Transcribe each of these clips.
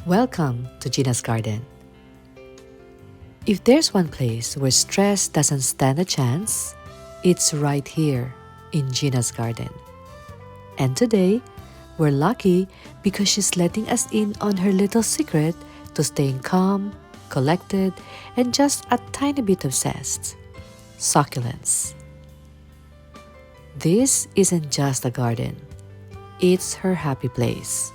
Welcome to Gina's Garden. If there's one place where stress doesn't stand a chance, it's right here in Gina's Garden. And today, we're lucky because she's letting us in on her little secret to staying calm, collected, and just a tiny bit obsessed. Succulents. This isn't just a garden. It's her happy place.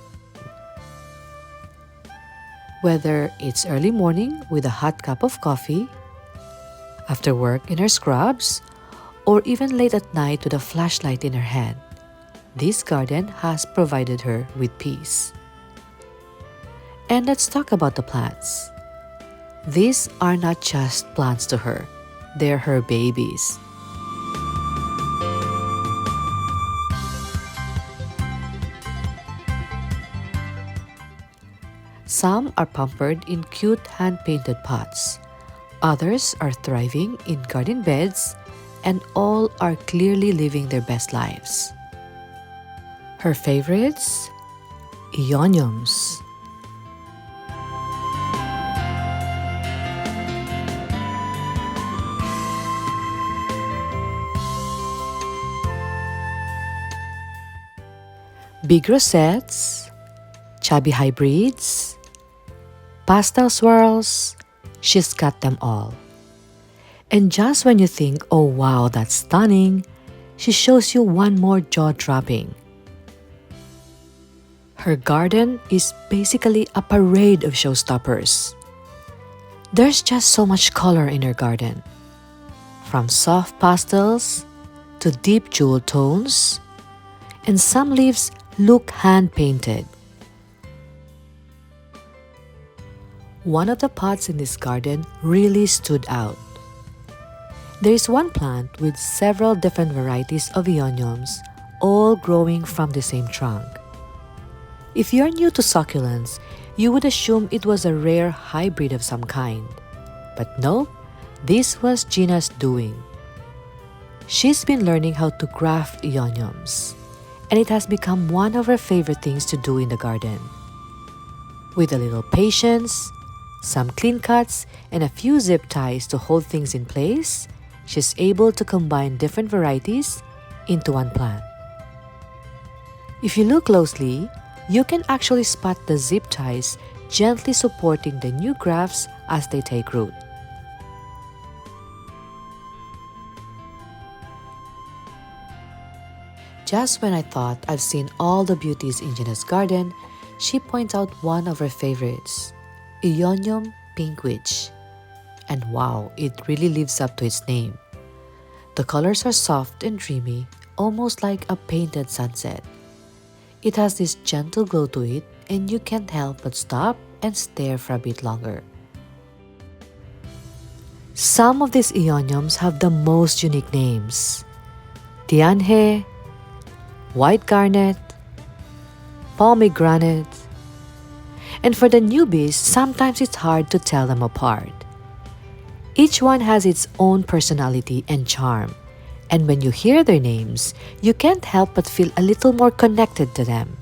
Whether it's early morning with a hot cup of coffee, after work in her scrubs, or even late at night with a flashlight in her hand, this garden has provided her with peace. And let's talk about the plants. These are not just plants to her, they're her babies. Some are pampered in cute hand-painted pots. Others are thriving in garden beds, and all are clearly living their best lives. Her favorites? Aeoniums. Big rosettes, chubby hybrids, pastel swirls, she's got them all. And just when you think, oh wow, that's stunning, she shows you one more jaw-dropping. Her garden is basically a parade of showstoppers. There's just so much color in her garden. From soft pastels to deep jewel tones, and some leaves look hand-painted. One of the pots in this garden really stood out. There is one plant with several different varieties of Aeoniums, all growing from the same trunk. If you're new to succulents, you would assume it was a rare hybrid of some kind. But no, this was Gina's doing. She's been learning how to graft Aeoniums, and it has become one of her favorite things to do in the garden. With a little patience, some clean cuts, and a few zip ties to hold things in place, she's able to combine different varieties into one plant. If you look closely, you can actually spot the zip ties gently supporting the new grafts as they take root. Just when I thought I've seen all the beauties in Gina's garden, she points out one of her favorites, Aeonium Pink Witch. And wow, it really lives up to its name. The colors are soft and dreamy, almost like a painted sunset. It has this gentle glow to it, and you can't help but stop and stare for a bit longer. Some of these Aeoniums have the most unique names: Tianhe, White Garnet, Pomegranate. And for the newbies, sometimes it's hard to tell them apart. Each one has its own personality and charm, and when you hear their names, you can't help but feel a little more connected to them.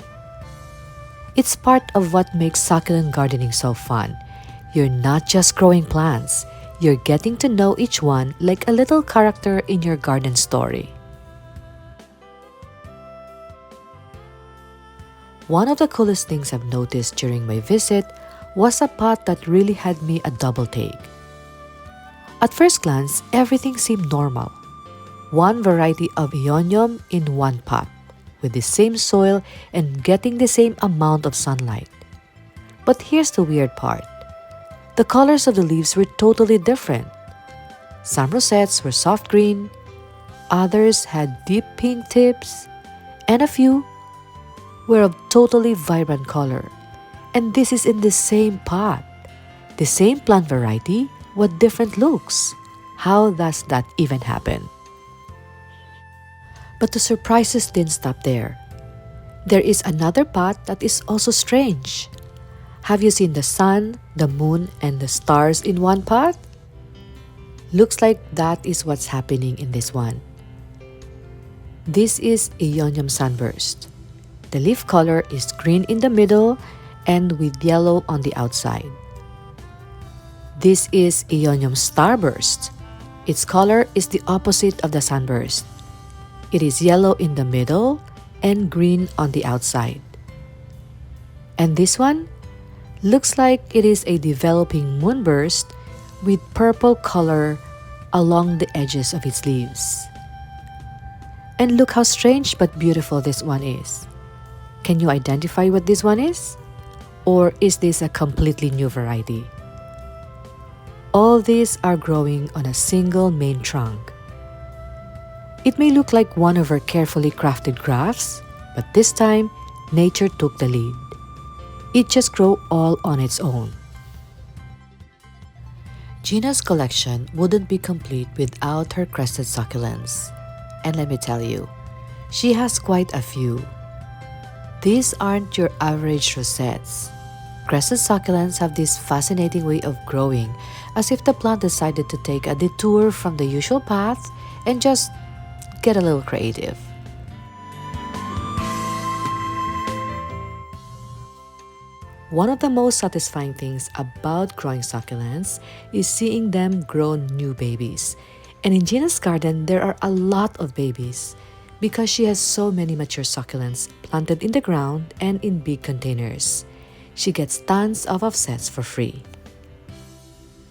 It's part of what makes succulent gardening so fun. You're not just growing plants, you're getting to know each one like a little character in your garden story. One of the coolest things I've noticed during my visit was a pot that really had me a double take. At first glance, everything seemed normal. One variety of Aeonium in one pot, with the same soil and getting the same amount of sunlight. But here's the weird part. The colors of the leaves were totally different. Some rosettes were soft green, others had deep pink tips, and a few were of totally vibrant color. And this is in the same pot. The same plant variety, with different looks. How does that even happen? But the surprises didn't stop there. There is another pot that is also strange. Have you seen the sun, the moon, and the stars in one pot? Looks like that is what's happening in this one. This is Aeonium Sunburst. The leaf color is green in the middle, and with yellow on the outside. This is Aeonium Starburst. Its color is the opposite of the Sunburst. It is yellow in the middle and green on the outside. And this one looks like it is a developing moonburst with purple color along the edges of its leaves. And look how strange but beautiful this one is. Can you identify what this one is? Or is this a completely new variety? All these are growing on a single main trunk. It may look like one of our carefully crafted grafts, but this time, nature took the lead. It just grew all on its own. Gina's collection wouldn't be complete without her crested succulents. And let me tell you, she has quite a few. These aren't your average rosettes. Crested succulents have this fascinating way of growing, as if the plant decided to take a detour from the usual path and just get a little creative. One of the most satisfying things about growing succulents is seeing them grow new babies. And in Gina's garden, there are a lot of babies because she has so many mature succulents planted in the ground and in big containers. She gets tons of offsets for free.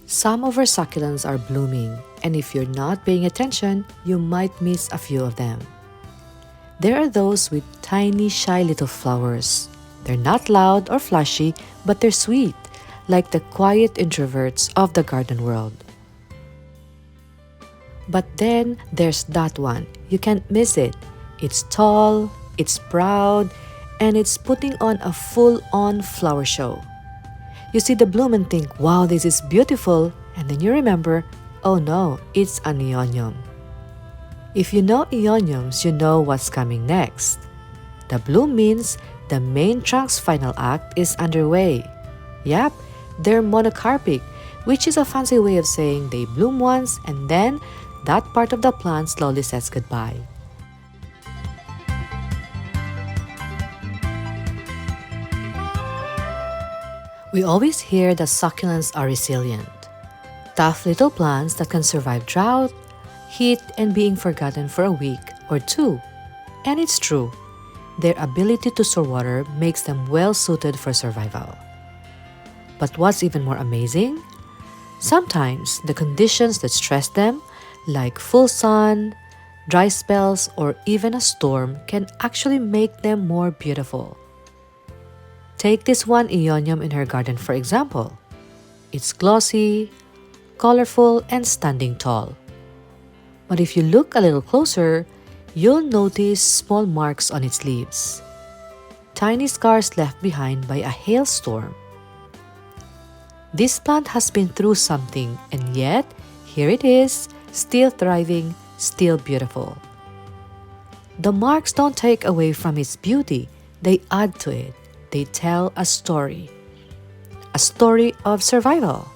Some of her succulents are blooming, and if you're not paying attention, you might miss a few of them. There are those with tiny, shy little flowers. They're not loud or flashy, but they're sweet, like the quiet introverts of the garden world. But then there's that one. You can't miss it. It's tall, it's proud, and it's putting on a full-on flower show. You see the bloom and think, wow, this is beautiful, and then you remember, oh no, it's an Aeonium. If you know Aeoniums, you know what's coming next. The bloom means the main trunk's final act is underway. Yep, they're monocarpic, which is a fancy way of saying they bloom once and then that part of the plant slowly says goodbye. We always hear that succulents are resilient. Tough little plants that can survive drought, heat, and being forgotten for a week or two. And it's true. Their ability to store water makes them well suited for survival. But what's even more amazing? Sometimes the conditions that stress them, like full sun, dry spells, or even a storm, can actually make them more beautiful. Take this one Aeonium in her garden for example. It's glossy, colorful, and standing tall. But if you look a little closer, you'll notice small marks on its leaves. Tiny scars left behind by a hailstorm. This plant has been through something, and yet, here it is, still thriving, still beautiful. The marks don't take away from its beauty, they add to it. They tell a story of survival,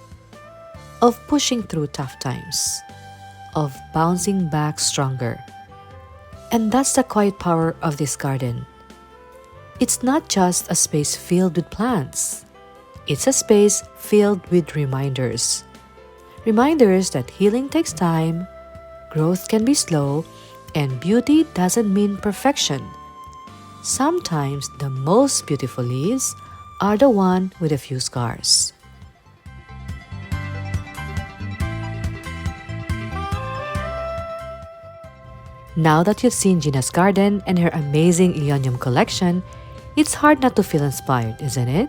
of pushing through tough times, of bouncing back stronger. And that's the quiet power of this garden. It's not just a space filled with plants. It's a space filled with reminders. Reminders that healing takes time, growth can be slow, and beauty doesn't mean perfection. Sometimes the most beautiful leaves are the one with a few scars. Now that you've seen Gina's garden and her amazing Aeonium collection, it's hard not to feel inspired, isn't it?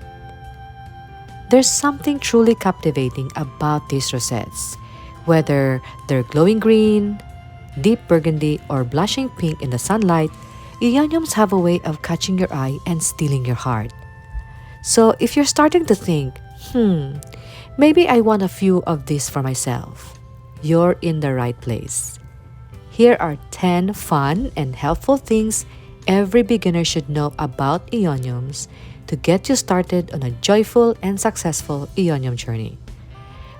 There's something truly captivating about these rosettes, whether they're glowing green, deep burgundy, or blushing pink in the sunlight. Aeoniums have a way of catching your eye and stealing your heart. So if you're starting to think, maybe I want a few of these for myself, you're in the right place. Here are 10 fun and helpful things every beginner should know about Aeoniums to get you started on a joyful and successful Aeonium journey.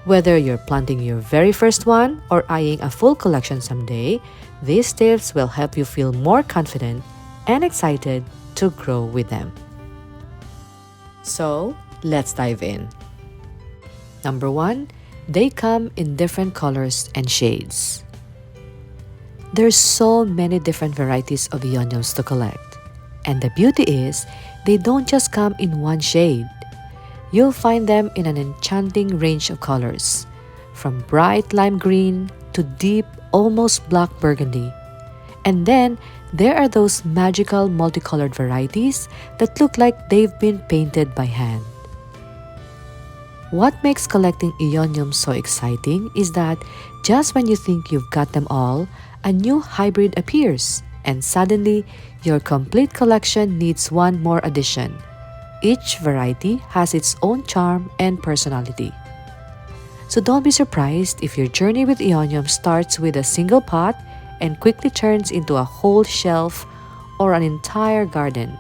Whether you're planting your very first one or eyeing a full collection someday, these tips will help you feel more confident and excited to grow with them. So, let's dive in. Number 1, they come in different colors and shades. There's so many different varieties of Aeoniums to collect. And the beauty is, they don't just come in one shade. You'll find them in an enchanting range of colors, from bright lime green to deep, almost black burgundy. And then, there are those magical multicolored varieties that look like they've been painted by hand. What makes collecting Aeoniums so exciting is that just when you think you've got them all, a new hybrid appears, and suddenly, your complete collection needs one more addition. Each variety has its own charm and personality. So don't be surprised if your journey with Aeonium starts with a single pot and quickly turns into a whole shelf or an entire garden.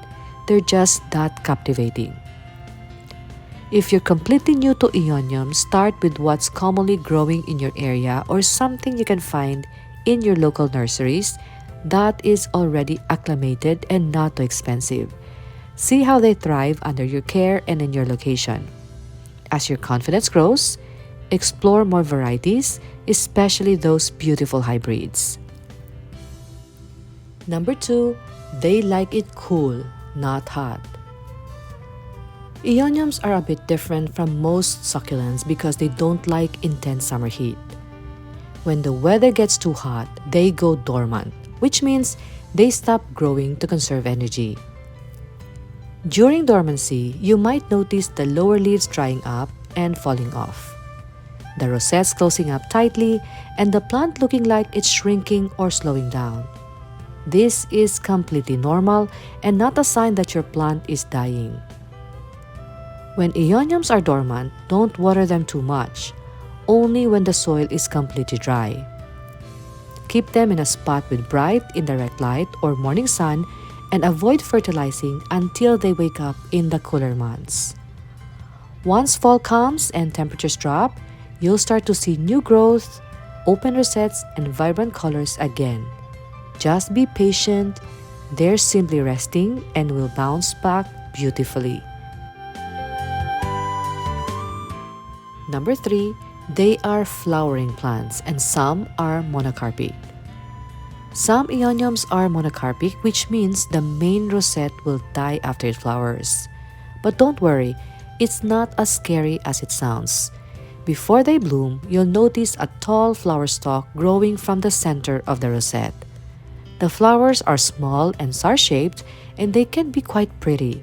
They're just that captivating. If you're completely new to Aeonium, start with what's commonly growing in your area or something you can find in your local nurseries that is already acclimated and not too expensive. See how they thrive under your care and in your location. As your confidence grows, explore more varieties, especially those beautiful hybrids. Number 2, they like it cool, not hot. Aeoniums are a bit different from most succulents because they don't like intense summer heat. When the weather gets too hot, they go dormant, which means they stop growing to conserve energy. During dormancy, you might notice the lower leaves drying up and falling off, the rosettes closing up tightly, and the plant looking like it's shrinking or slowing down. This is completely normal and not a sign that your plant is dying. When Aeoniums are dormant, don't water them too much, only when the soil is completely dry. Keep them in a spot with bright, indirect light or morning sun and avoid fertilizing until they wake up in the cooler months. Once fall comes and temperatures drop, you'll start to see new growth, open rosettes, and vibrant colors again. Just be patient, they're simply resting and will bounce back beautifully. Number 3, they are flowering plants and some are monocarpic. Some Aeoniums are monocarpic, which means the main rosette will die after it flowers. But don't worry, it's not as scary as it sounds. Before they bloom, you'll notice a tall flower stalk growing from the center of the rosette. The flowers are small and star-shaped, and they can be quite pretty.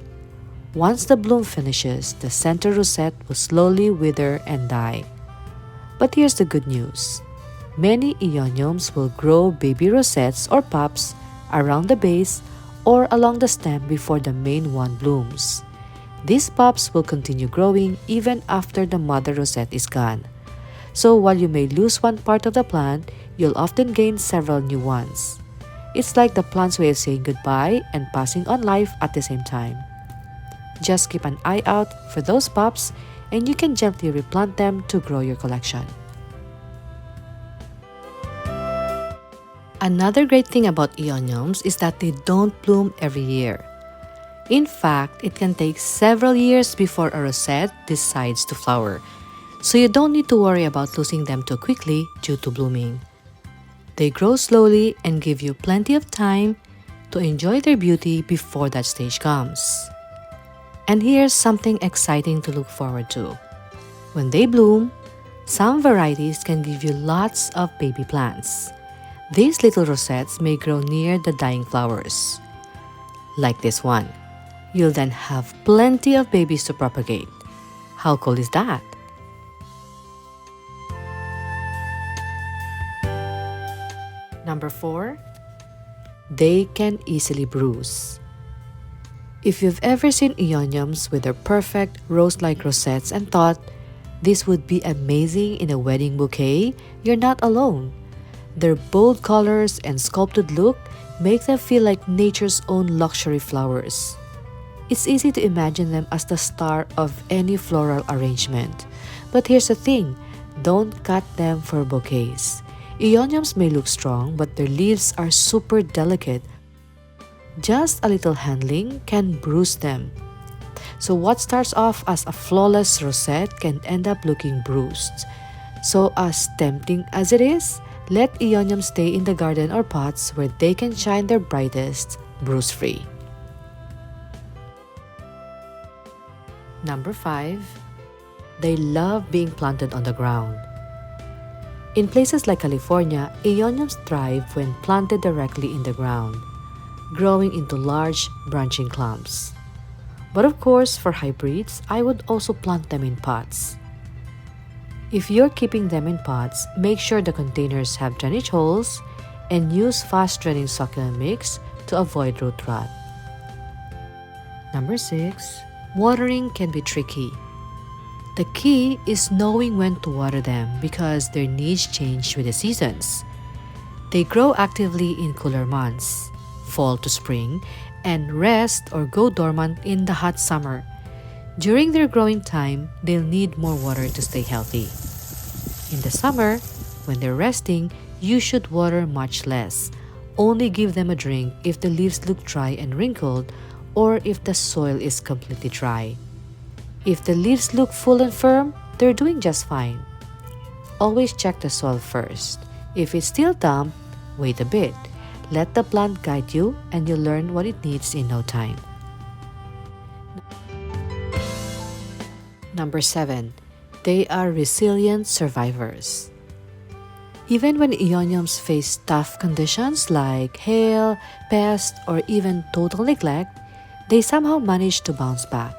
Once the bloom finishes, the center rosette will slowly wither and die. But here's the good news. Many Aeoniums will grow baby rosettes or pups around the base or along the stem before the main one blooms. These pups will continue growing even after the mother rosette is gone. So while you may lose one part of the plant, you'll often gain several new ones. It's like the plant's way of saying goodbye and passing on life at the same time. Just keep an eye out for those pups and you can gently replant them to grow your collection. Another great thing about Aeoniums is that they don't bloom every year. In fact, it can take several years before a rosette decides to flower, so you don't need to worry about losing them too quickly due to blooming. They grow slowly and give you plenty of time to enjoy their beauty before that stage comes. And here's something exciting to look forward to. When they bloom, some varieties can give you lots of baby plants. These little rosettes may grow near the dying flowers, like this one. You'll then have plenty of babies to propagate. How cool is that? Number 4, they can easily bruise. If you've ever seen Aeoniums with their perfect rose-like rosettes and thought this would be amazing in a wedding bouquet, you're not alone. Their bold colors and sculpted look make them feel like nature's own luxury flowers. It's easy to imagine them as the star of any floral arrangement. But here's the thing, don't cut them for bouquets. Aeoniums may look strong, but their leaves are super delicate. Just a little handling can bruise them. So what starts off as a flawless rosette can end up looking bruised. So as tempting as it is, let Aeonium stay in the garden or pots where they can shine their brightest, bruise-free. Number 5. They love being planted on the ground. In places like California, Aeoniums thrive when planted directly in the ground, growing into large, branching clumps. But of course, for hybrids, I would also plant them in pots. If you're keeping them in pots, make sure the containers have drainage holes and use fast-draining succulent mix to avoid root rot. Number 6. Watering can be tricky. The key is knowing when to water them because their needs change with the seasons. They grow actively in cooler months, fall to spring, and rest or go dormant in the hot summer. During their growing time, they'll need more water to stay healthy. In the summer, when they're resting, you should water much less. Only give them a drink if the leaves look dry and wrinkled or if the soil is completely dry. If the leaves look full and firm, they're doing just fine. Always check the soil first. If it's still damp, wait a bit. Let the plant guide you and you'll learn what it needs in no time. Number 7. They are resilient survivors. Even when Aeoniums face tough conditions like hail, pest, or even total neglect, they somehow manage to bounce back.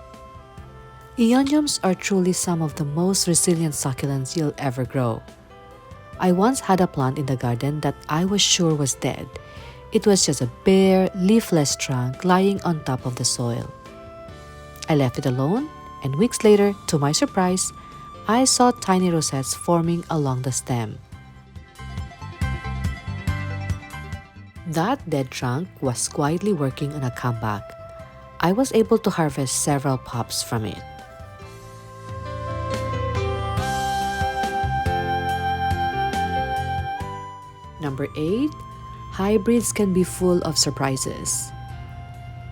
Aeoniums are truly some of the most resilient succulents you'll ever grow. I once had a plant in the garden that I was sure was dead. It was just a bare, leafless trunk lying on top of the soil. I left it alone, and weeks later, to my surprise, I saw tiny rosettes forming along the stem. That dead trunk was quietly working on a comeback. I was able to harvest several pops from it. Number 8. Hybrids can be full of surprises.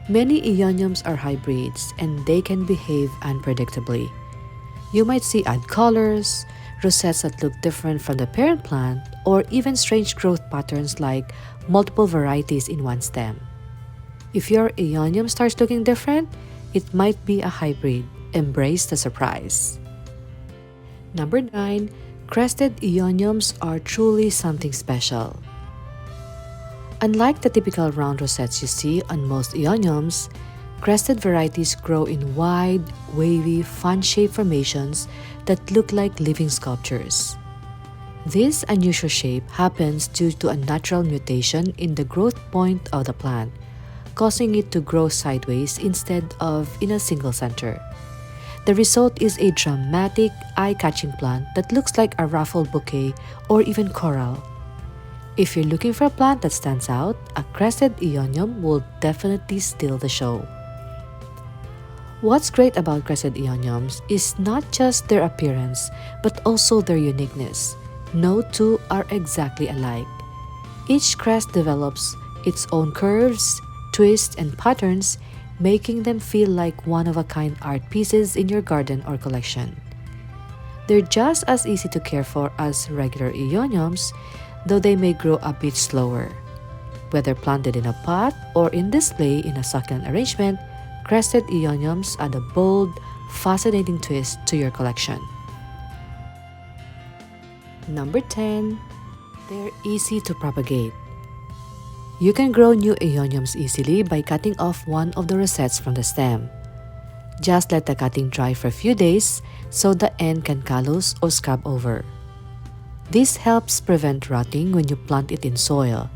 Many Aeoniums are hybrids and they can behave unpredictably. You might see odd colors, rosettes that look different from the parent plant, or even strange growth patterns like multiple varieties in one stem. If your Aeonium starts looking different, it might be a hybrid. Embrace the surprise. Number 9. Crested Aeoniums are truly something special. Unlike the typical round rosettes you see on most Aeoniums, crested varieties grow in wide, wavy, fan-shaped formations that look like living sculptures. This unusual shape happens due to a natural mutation in the growth point of the plant, causing it to grow sideways instead of in a single center. The result is a dramatic, eye-catching plant that looks like a ruffled bouquet or even coral. If you're looking for a plant that stands out, a crested Aeonium will definitely steal the show. What's great about crested Aeoniums is not just their appearance, but also their uniqueness. No two are exactly alike. Each crest develops its own curves, twists, and patterns, making them feel like one-of-a-kind art pieces in your garden or collection. They're just as easy to care for as regular Aeoniums, though they may grow a bit slower. Whether planted in a pot or in display in a succulent arrangement, crested Aeoniums add a bold, fascinating twist to your collection. Number 10. They're easy to propagate. You can grow new Aeoniums easily by cutting off one of the rosettes from the stem. Just let the cutting dry for a few days so the end can callus or scab over. This helps prevent rotting when you plant it in soil.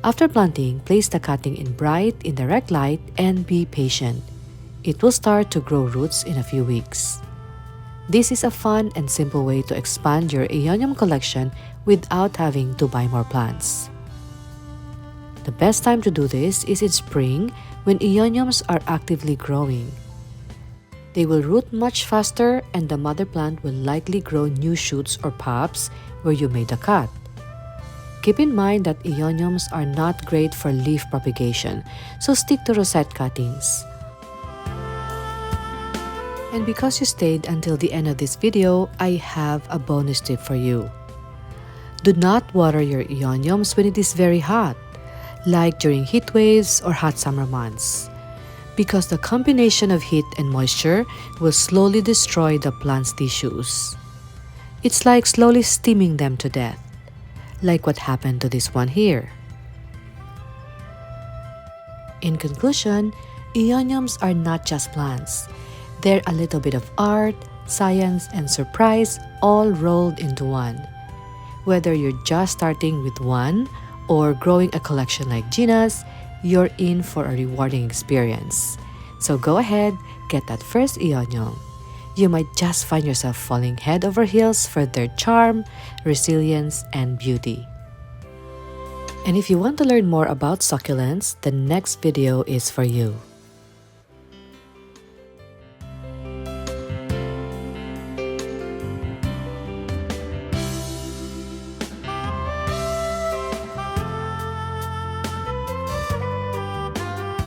After planting, place the cutting in bright, indirect light and be patient. It will start to grow roots in a few weeks. This is a fun and simple way to expand your Aeonium collection without having to buy more plants. The best time to do this is in spring when Aeoniums are actively growing. They will root much faster and the mother plant will likely grow new shoots or pops where you made a cut. Keep in mind that Aeoniums are not great for leaf propagation, so stick to rosette cuttings. And because you stayed until the end of this video, I have a bonus tip for you. Do not water your Aeoniums when it is very hot, like during heat waves or hot summer months, because the combination of heat and moisture will slowly destroy the plant's tissues. It's like slowly steaming them to death, like what happened to this one here. In conclusion, Aeoniums are not just plants. They're a little bit of art, science, and surprise all rolled into one. Whether you're just starting with one or growing a collection like Gina's, you're in for a rewarding experience. So go ahead, get that first Aeonium. You might just find yourself falling head over heels for their charm, resilience, and beauty. And if you want to learn more about succulents, the next video is for you.